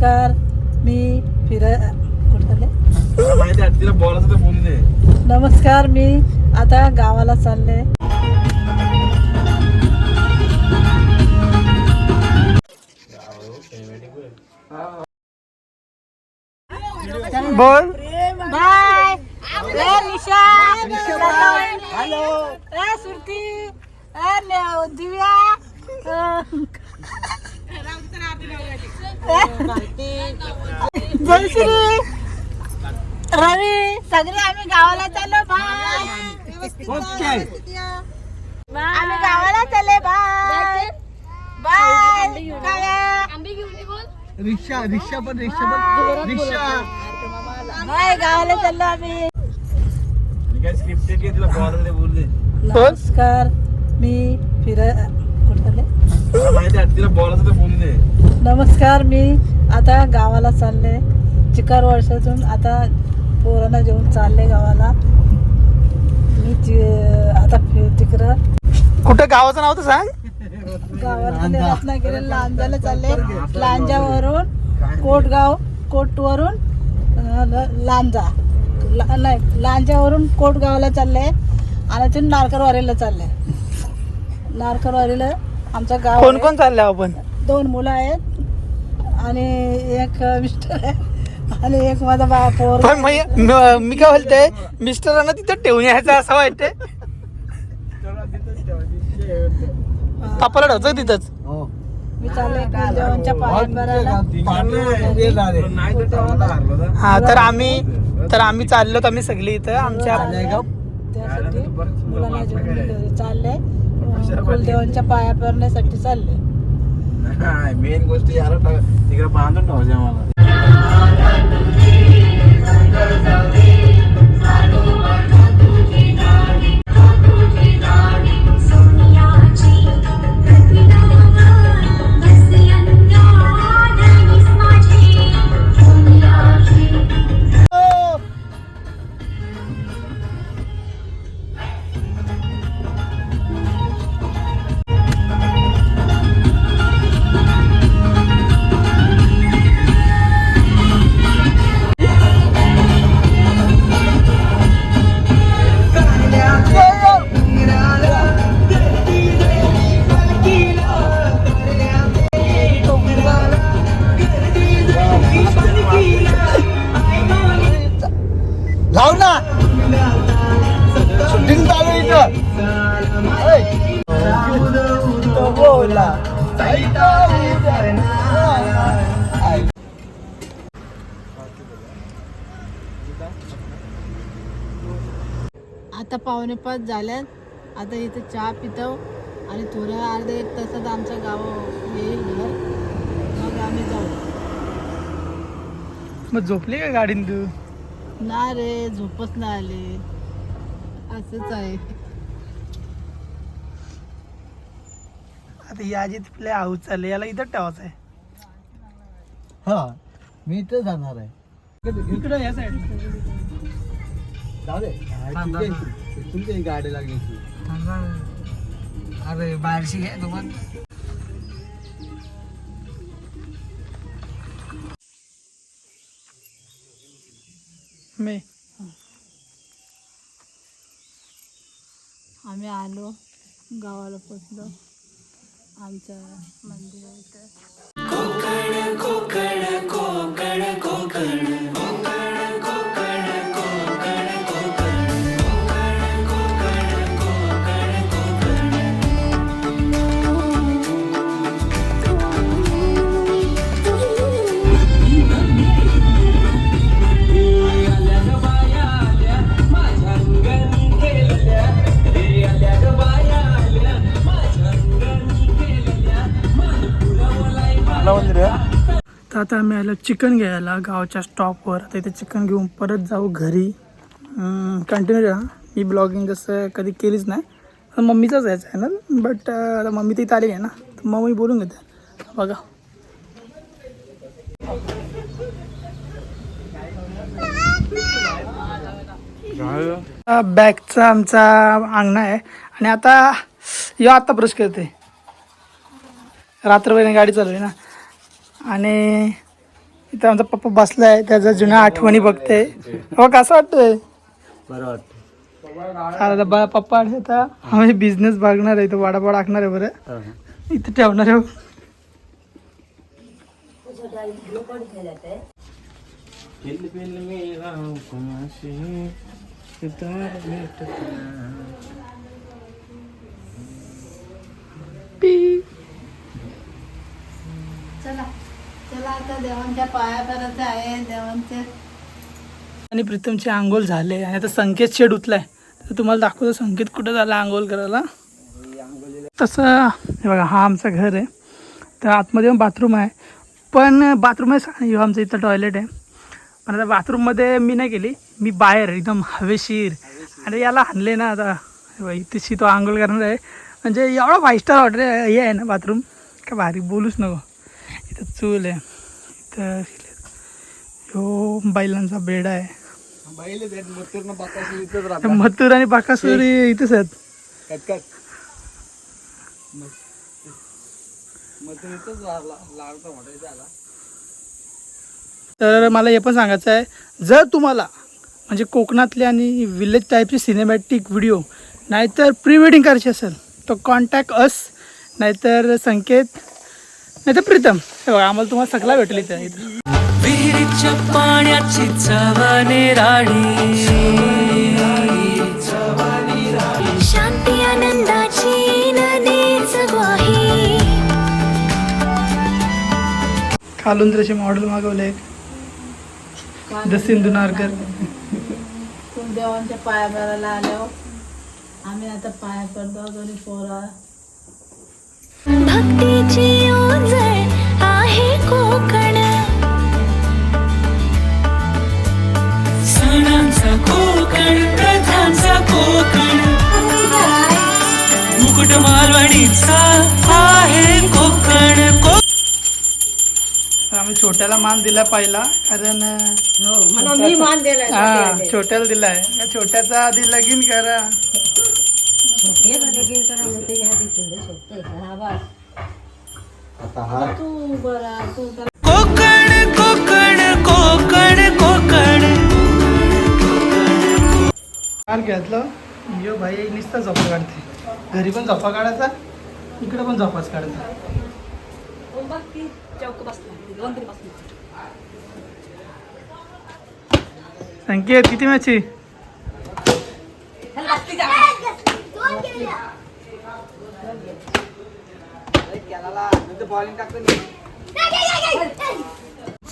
नमस्कार मी नमस्कार मी आता गावाला चालले. बोल बाय निशा हॅलो सुरती दिव्या जयश्री रवी सगळे आम्ही गावाला चाललो. बाय आम्ही गावाला चालले. बाय बाय रिक्षा पण बाय गावाला चाललो आम्ही. नमस्कार मी नमस्कार मी आता गावाला चालले. चिकार वर्षातून आता पोरांना घेऊन चालले गावाला. मी आता तिकडं कुठं गावाचं नाव तर सांग. गावाला रत्नागिरी लांजाला चालले. लांजावरून कोटगाव कोटवरून लांजा नाही लांजावरून कोटगावला चालले आणि तिथून नारकरवारीला चालले. नारकरवारीला आमचं गाव. कोण कोण चाललंय आपण? 2 मुलं आहेत आणि एक मिस्टर आहे आणि एक माझा पोर. पण मी काय बोलते मिस्टरांना तिथं ठेवून यायचं असं वाटतंय. आपल्याला ढोचं तिथंच. मी चालले कुलदेवांच्या पाया पडायला. हा तर आम्ही चाललो. आम्ही सगळी इथं आमच्या त्यासाठी मुलांना घेऊन मी घरी चालले. कुलदेवांच्या पाया पडण्यासाठी चालले. मेन गोष्ट यार तिकडे बांधून ठेवायचे मला. लाव ना शूटिंग चालू इथं. आता 4:45 झाल्यात. आता इथे चहा पितो आणि थोड्या अर्ध्या 1 तासात आमचं गाव येईल घर. मग आम्ही जाऊ. मग झोपली का गाडीन तू? ना रे झोपच नाही आली. असंच आहे. आता या आजी तुला हाऊस चालले याला इथं ठेवायचं आहे. हा मी इथे जाणार आहे. इकडं या साईड तुमची गाडी लागली. अरे बाहेरशी घ्या तुम्हाला. मी आम्ही आलो गावाला पोचलो. आमच्या मंदिरात कोकण कोकण कोकण कोकण तर आता आम्ही आलो चिकन घ्यायला गावच्या स्टॉपवर. आता इथे चिकन घेऊन परत जाऊ घरी. कंटिन्यू राहा. मी ब्लॉगिंग जसं कधी केलीच नाही. मम्मीचाच आहे चॅनल. बट आता मम्मी तर इथं आली आहे ना तर मग मी बोलून घेते. बघा बॅगचा आमचा अंगणा आहे. आणि आता ब्रश करते. रात्रभर गाडी चालू आहे ना. आणि इथं आमचा पप्पा बसलाय, त्याच्या जुन्या आठवणी बघते. हो कसं वाटतंय? बरं वाटतं. आता पप्पा आता आम्ही बिझनेस बघणार आहे, तो वडापाव टाकणार आहे बरं इथं ठेवणार आहे. चला चला आता देवांच्या पाया करायचं आहे देवांच्या. आणि प्रीतमची आंघोळ झाले आणि आता संकेत शेड उतलाय, तर तुम्हाला दाखवतो संकेत कुठं झाला आंघोळ करायला. तसं हे बघा, हा आमचं घर आहे, तर आतमध्ये बाथरूम आहे, पण बाथरूम आहे हे आमचं इथं टॉयलेट आहे. पण आता बाथरूममध्ये मी नाही गेली, मी बाहेर एकदम हवेशीर. आणि याला हाणले ना आता इथेशी तो आंघोळ करणार आहे. म्हणजे एवढा 5 स्टार हॉटेल हे आहे ना बाथरूम, काय भारी बोलूच नको. इथं चूल आहे, इथं हो बैलांचा बेडा आहे. मथुर आणि बाकासूर इथेच आहेत. तर मला हे पण सांगायचं आहे, जर तुम्हाला म्हणजे कोकणातले आणि विलेज टाईपचे सिनेमॅटिक व्हिडिओ नाहीतर प्री वेडिंग करायची असेल तर कॉन्टॅक्ट अस, नाहीतर संकेत, नाहीतर प्रीतम. हे बघा आम्हाला तुम्हाला सगळा भेटेल इथं. विहिरीच्या पाण्याची चवाने राणी, शांती आनंदाची नदीच ग्वाही. कालुंद्राचे मॉडेल मागवले द सिंधुनारकर. तुम्ही देवांच्या पाया करायला आल्यावर आम्ही आता पाया करतो दोन्ही पोरा. भक्तीची ओंजळ आहे कोकण, सणांचा कोकण, प्रथांचा कोकण, मुकुट मालवणीचा आहे कोकण. आम्ही छोट्याला मान दिला पहिला, कारण मी मान दिलाय हा छोट्याला दिलाय. छोट्याचा आधी लगीन करा. आता हा तू बरा तू कोकण कोकण कोकण कोकण. काल घेतलं यो भाई नुसता झोपा काढते, घरी पण झोपा काढायचा, इकडे पण झोपाच काढायचा. संकेत किती मॅची?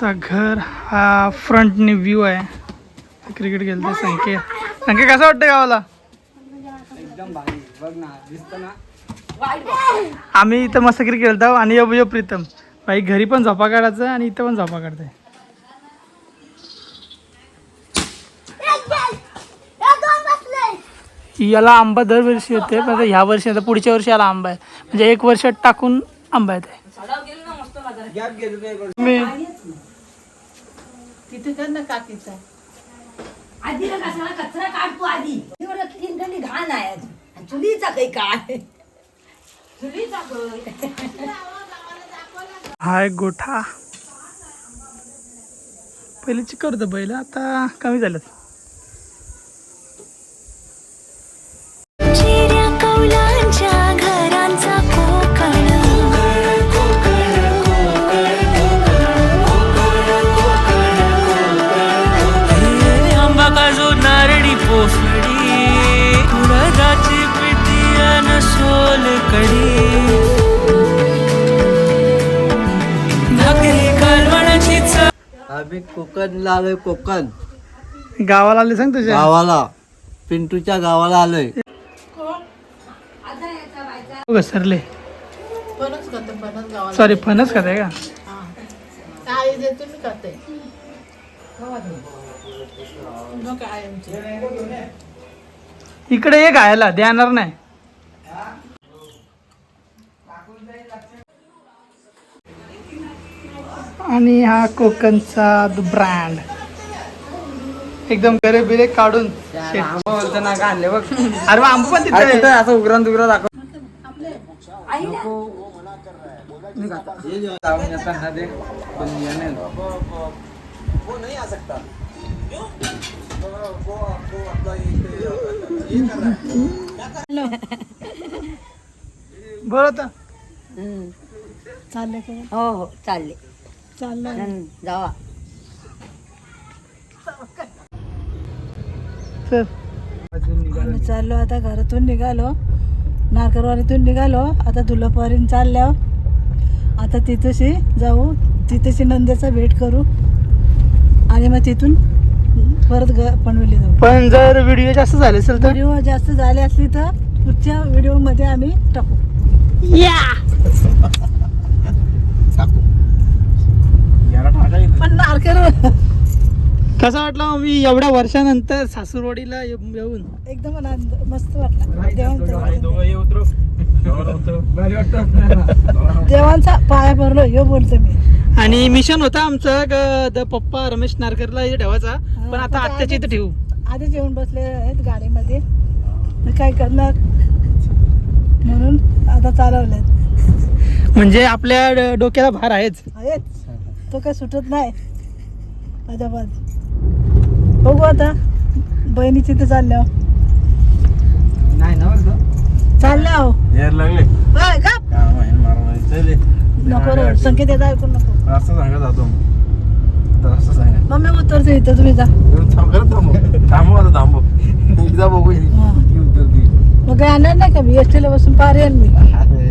घर हा फ्रंटने व्ह्यू आहे. क्रिकेट खेळते संकेत. संकेत कसं वाटतं गावाला? आम्ही इथं मस्त क्रिकेट खेळतो आणि यो प्रीतम भाई घरी पण झोपा काढायचं आणि इथं पण झोपा काढते. याला आंबा दरवर्षी येते, पण ह्या वर्षी आता पुढच्या वर्षी याला आंबा आहे, म्हणजे 1 वर्ष टाकून आंबा येते. मी तिथे कर ना काकीचा. आधी कशाला कचरा काढतो आधी तीन घाण आहे. चुलीचा काही काय चुलीचा हा एक गोठा. पहिले चिकर होतं बैल, आता कमी झालं. चिऱ्या कौलांच्या घरांचा कोकण, आंबा काजू नारळी पोफळी, कुळाची पिठी अन सोलकडी, भाकरी कालवणाची चव. आम्ही कोकणला आलोय. कोकण गावाला आले सांग तुझ्या गावाला, पिंटूच्या गावाला आलोय. घसरले. फणस खाते फणस गावाला. सॉरी फणस खाते का? हा. काय देते मी खाते. मग काय आमची. इकडे एक खायला देणार नाही. आणि हा कोकणचा ब्रँड एकदम गरे बिरे काढून बोलतो ना का आणले बघ. अरे मग आंबा पण तिथे आहे. असं उघडून दाखव. निघा. जाऊन येताना ते पण येणे बरं आता चाललं का हो हो चालले चाललं जावा चल. आम्ही चाललो आता घरातून निघालो नारकरवाडीतून निघालो आता दुलापारीन चालल्या आता तिथेशी जाऊ तिथेशी नंदेचा भेट करू आणि मग तिथून परत पनवेली जाऊ. पण जर व्हिडिओ जास्त झाले असेल तर व्हिडिओ जास्त झाले असली तर पुढच्या व्हिडिओमध्ये आम्ही टाकू. याला टाकायचं पण नारकर कसा वाटला मी एवढ्या वर्षानंतर सासूरवाडीला येऊन एकदम आनंद मस्त वाटला दोघं ये उतरू भारी वाटतं देवांचा पाया भरलो हे बोलते मी. आणि मिशन होता आमचं पप्पा रमेश नारकरला इथे ठेवायचा पण आता आत्याच्या इथे ठेवू. आधीच येऊन बसले आहेत गाडीमध्ये तर काय करणार म्हणून आता चालवलेत. म्हणजे आपल्या डोक्याला भार आहेच. आहेच तो काय सुटत नाही अजाबात. बघू आता बहिणी तिथे चालल्या नाही ना बरं चालल्या हो यार लागले होय का काय माहिती मारवायचं चले नको रे संकेत येत ऐकून नको असं सांगत जातो तर असं सांगा मम्मी उतरते इथं तुम्ही जा. थांब खरं थांबू आता थांबू एकदा बघू हा. ती उतरती मग काय आणणार नाही का मी एसटीला बसून पार येईल मी. अरे